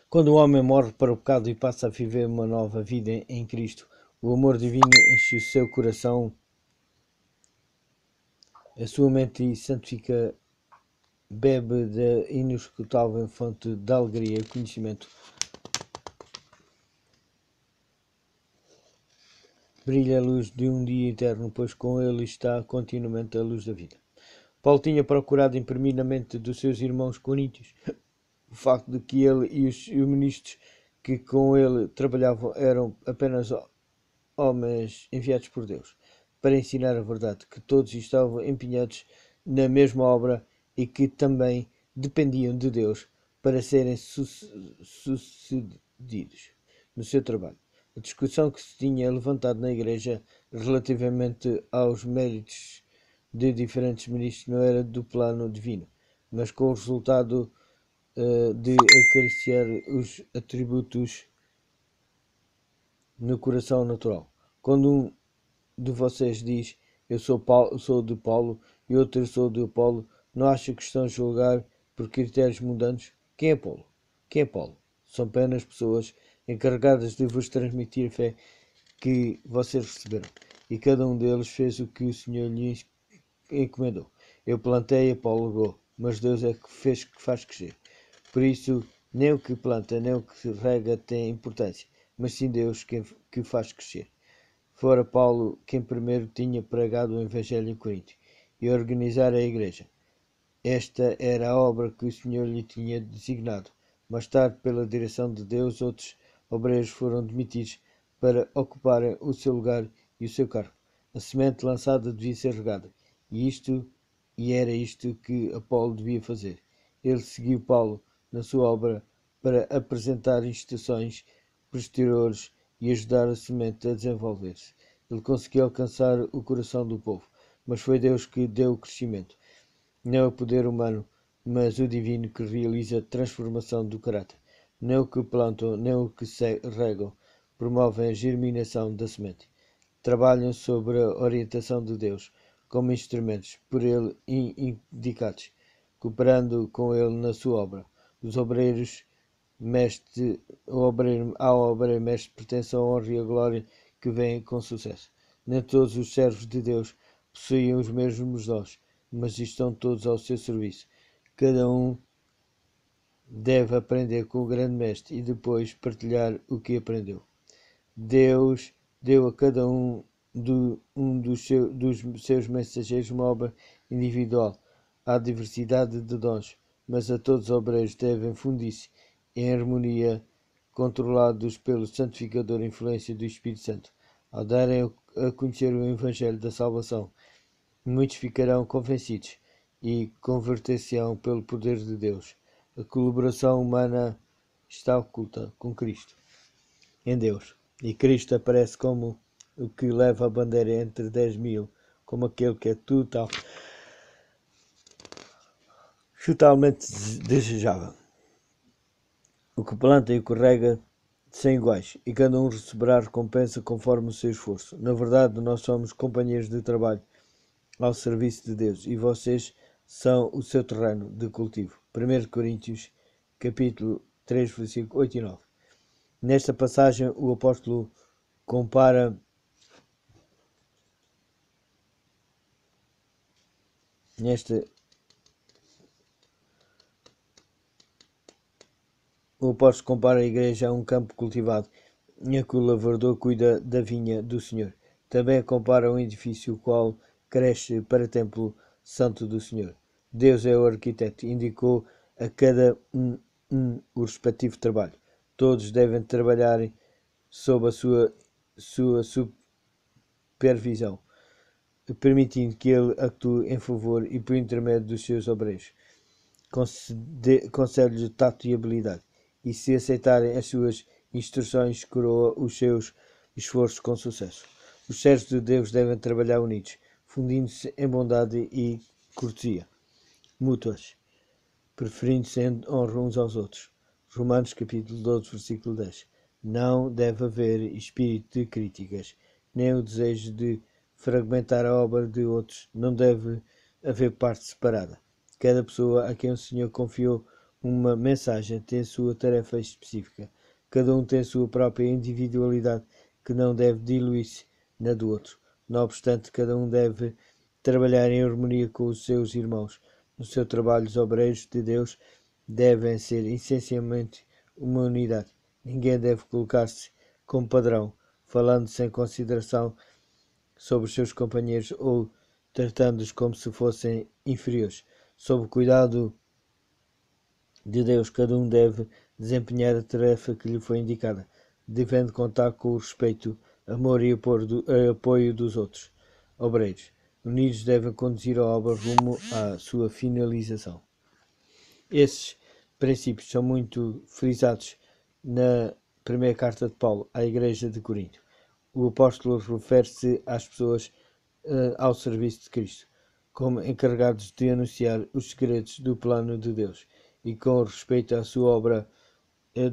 Quando o homem morre para o pecado e passa a viver uma nova vida em Cristo, o amor divino enche o seu coração, a sua mente e santifica, bebe da inesgotável fonte de alegria e conhecimento. Brilha a luz de um dia eterno, pois com ele está continuamente a luz da vida. Paulo tinha procurado imprimir na mente dos seus irmãos coríntios o facto de que ele e os ministros que com ele trabalhavam eram apenas homens enviados por Deus para ensinar a verdade, que todos estavam empenhados na mesma obra e que também dependiam de Deus para serem sucedidos no seu trabalho. A discussão que se tinha levantado na Igreja relativamente aos méritos de diferentes ministros não era do plano divino, mas com o resultado de acariciar os atributos no coração natural. Quando um de vocês diz eu sou de Paulo e outro eu sou de Apolo, não acha que estão a julgar por critérios mundanos? Quem é Paulo? Quem é Paulo? São apenas pessoas encarregadas de vos transmitir a fé que vocês receberam, e cada um deles fez o que o Senhor lhes encomendou. Eu plantei, Apolo regou, mas Deus é que faz crescer. Por isso, nem o que planta, nem o que rega tem importância, mas sim Deus que faz crescer. Fora Paulo quem primeiro tinha pregado o Evangelho em Corinto e organizar a igreja. Esta era a obra que o Senhor lhe tinha designado. Mais tarde, pela direção de Deus, outros obreiros foram demitidos para ocuparem o seu lugar e o seu cargo. A semente lançada devia ser regada, e era isto que Apolo devia fazer. Ele seguiu Paulo na sua obra para apresentar instruções posteriores e ajudar a semente a desenvolver-se. Ele conseguiu alcançar o coração do povo, mas foi Deus que deu o crescimento. Não é o poder humano, mas o divino que realiza a transformação do caráter. Nem o que plantam, nem o que regam promovem a germinação da semente. Trabalham sob a orientação de Deus, como instrumentos por ele indicados, cooperando com ele na sua obra. Os obreiros ao obreiro mestre pertence a honra e a glória que vem com sucesso. Nem todos os servos de Deus possuem os mesmos dons, mas estão todos ao seu serviço. Cada um deve aprender com o grande mestre e depois partilhar o que aprendeu. Deus deu a cada dos seus mensageiros uma obra individual. Há diversidade de dons, mas a todos os obreiros devem fundir-se em harmonia, controlados pelo santificador influência do Espírito Santo. Ao darem a conhecer o Evangelho da salvação, muitos ficarão convencidos e converter-se-ão pelo poder de Deus. A colaboração humana está oculta com Cristo em Deus, e Cristo aparece como o que leva a bandeira entre 10.000, como aquele que é totalmente desejável. O que planta e o que rega são iguais, e cada um receberá recompensa conforme o seu esforço. Na verdade, nós somos companheiros de trabalho ao serviço de Deus, e vocês são o seu terreno de cultivo. 1 Coríntios, capítulo 3, versículo 8 e 9. Nesta passagem, o apóstolo compara a igreja a um campo cultivado, em que o lavrador cuida da vinha do Senhor. Também a compara a um edifício o qual cresce para templo santo do Senhor. Deus é o arquiteto, indicou a cada um o respectivo trabalho. Todos devem trabalhar sob a sua supervisão, permitindo que ele atue em favor e por intermédio dos seus obreiros. Concede-lhes tato e habilidade, e se aceitarem as suas instruções, coroa os seus esforços com sucesso. Os servos de Deus devem trabalhar unidos, fundindo-se em bondade e cortesia mútuas, preferindo-se em honra uns aos outros. Romanos capítulo 12, versículo 10. Não deve haver espírito de críticas, nem o desejo de fragmentar a obra de outros. Não deve haver parte separada. Cada pessoa a quem o Senhor confiou uma mensagem tem a sua tarefa específica. Cada um tem a sua própria individualidade que não deve diluir-se na do outro. Não obstante, cada um deve trabalhar em harmonia com os seus irmãos. No seu trabalho, os obreiros de Deus devem ser essencialmente uma unidade. Ninguém deve colocar-se como padrão, falando sem consideração sobre os seus companheiros ou tratando-os como se fossem inferiores. Sob o cuidado de Deus, cada um deve desempenhar a tarefa que lhe foi indicada, devendo contar com o respeito, amor e apoio dos outros obreiros. Unidos devem conduzir a obra rumo à sua finalização. Esses princípios são muito frisados na primeira carta de Paulo à Igreja de Corinto. O apóstolo refere-se às pessoas ao serviço de Cristo, como encarregados de anunciar os segredos do plano de Deus, e com respeito à sua obra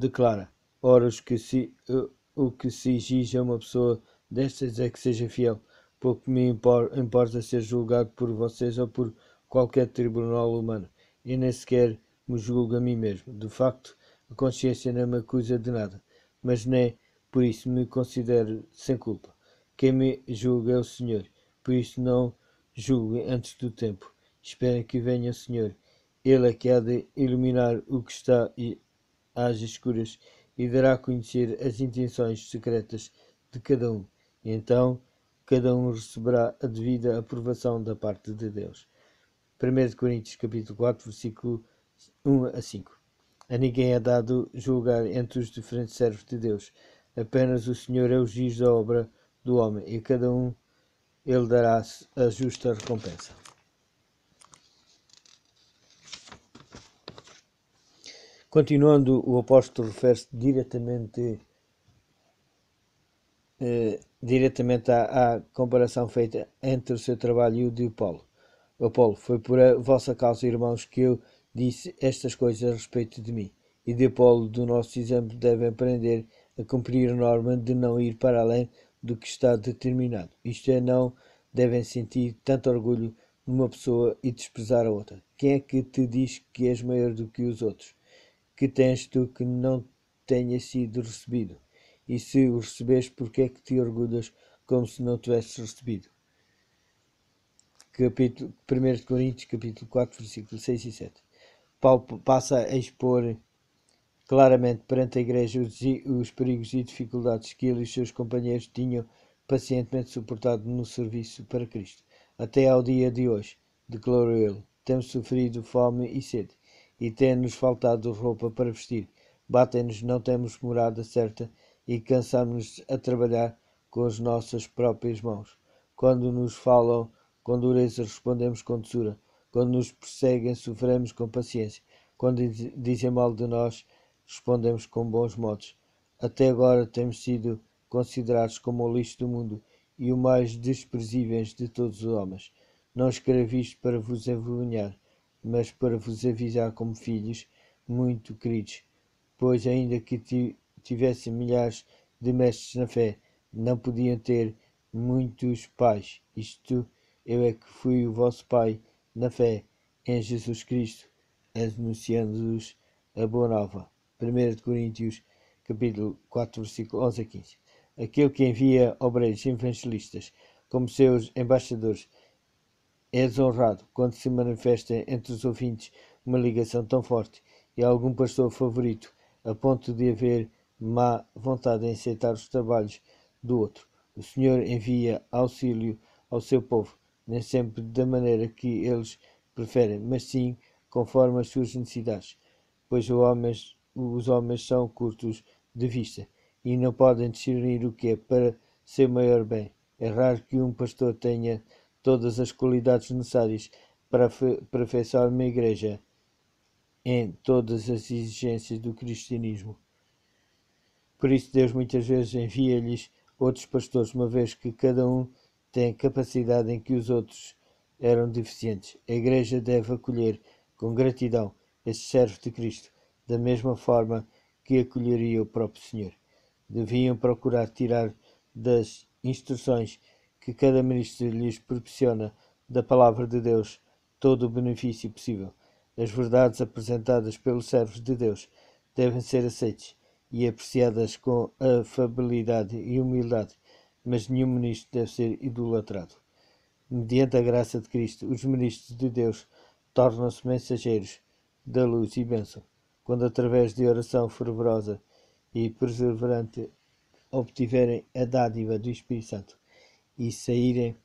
declara: ora, o que se exige a uma pessoa destas é que seja fiel. Pouco me importa ser julgado por vocês ou por qualquer tribunal humano, e nem sequer me julgo a mim mesmo. De facto, a consciência não me acusa de nada, mas nem por isso me considero sem culpa. Quem me julga é o Senhor, por isso não julgue antes do tempo. Esperem que venha o Senhor. Ele é que há de iluminar o que está às escuras e dará a conhecer as intenções secretas de cada um. E então cada um receberá a devida aprovação da parte de Deus. 1 Coríntios capítulo 4, versículo 1 a 5. A ninguém é dado julgar entre os diferentes servos de Deus. Apenas o Senhor é o juiz da obra do homem, e a cada um ele dará a justa recompensa. Continuando, o apóstolo refere-se diretamente à comparação feita entre o seu trabalho e o de Paulo. Apolo, foi por a vossa causa, irmãos, que eu disse estas coisas a respeito de mim. E de Apolo, do nosso exemplo, devem aprender a cumprir a norma de não ir para além do que está determinado. Isto é, não devem sentir tanto orgulho numa pessoa e desprezar a outra. Quem é que te diz que és maior do que os outros? Que tens tu que não tenha sido recebido? E se o recebes, porque é que te orgulhas como se não tivesses recebido? Capítulo 1 Coríntios, capítulo 4, versículos 6 e 7. Paulo passa a expor claramente perante a igreja os perigos e dificuldades que ele e os seus companheiros tinham pacientemente suportado no serviço para Cristo. Até ao dia de hoje, declarou ele, temos sofrido fome e sede, e tem-nos faltado roupa para vestir. Batem-nos, não temos morada certa, e cansamos-nos a trabalhar com as nossas próprias mãos. Quando nos falam com dureza, respondemos com doçura. Quando nos perseguem, sofremos com paciência. Quando dizem mal de nós, respondemos com bons modos. Até agora temos sido considerados como o lixo do mundo e o mais desprezíveis de todos os homens. Não escrevi isto para vos envergonhar, mas para vos avisar como filhos muito queridos, pois ainda que tivessem milhares de mestres na fé, não podiam ter muitos pais. Isto eu é que fui o vosso pai na fé em Jesus Cristo, anunciando-vos a boa nova. 1 Coríntios capítulo 4, versículo 11 a 15. Aquele que envia obreiros evangelistas como seus embaixadores é desonrado quando se manifesta entre os ouvintes uma ligação tão forte e algum pastor favorito a ponto de haver má vontade em aceitar os trabalhos do outro. O Senhor envia auxílio ao seu povo, nem sempre da maneira que eles preferem, mas sim conforme as suas necessidades, pois os homens são curtos de vista e não podem discernir o que é para seu maior bem. É raro que um pastor tenha todas as qualidades necessárias para aperfeiçoar uma igreja em todas as exigências do cristianismo. Por isso Deus muitas vezes envia-lhes outros pastores, uma vez que cada um tem capacidade em que os outros eram deficientes. A igreja deve acolher com gratidão esses servos de Cristo, da mesma forma que acolheria o próprio Senhor. Deviam procurar tirar das instruções que cada ministro lhes proporciona da palavra de Deus todo o benefício possível. As verdades apresentadas pelos servos de Deus devem ser aceites e apreciadas com afabilidade e humildade, mas nenhum ministro deve ser idolatrado. Mediante a graça de Cristo, os ministros de Deus tornam-se mensageiros da luz e bênção, quando através de oração fervorosa e perseverante obtiverem a dádiva do Espírito Santo e saírem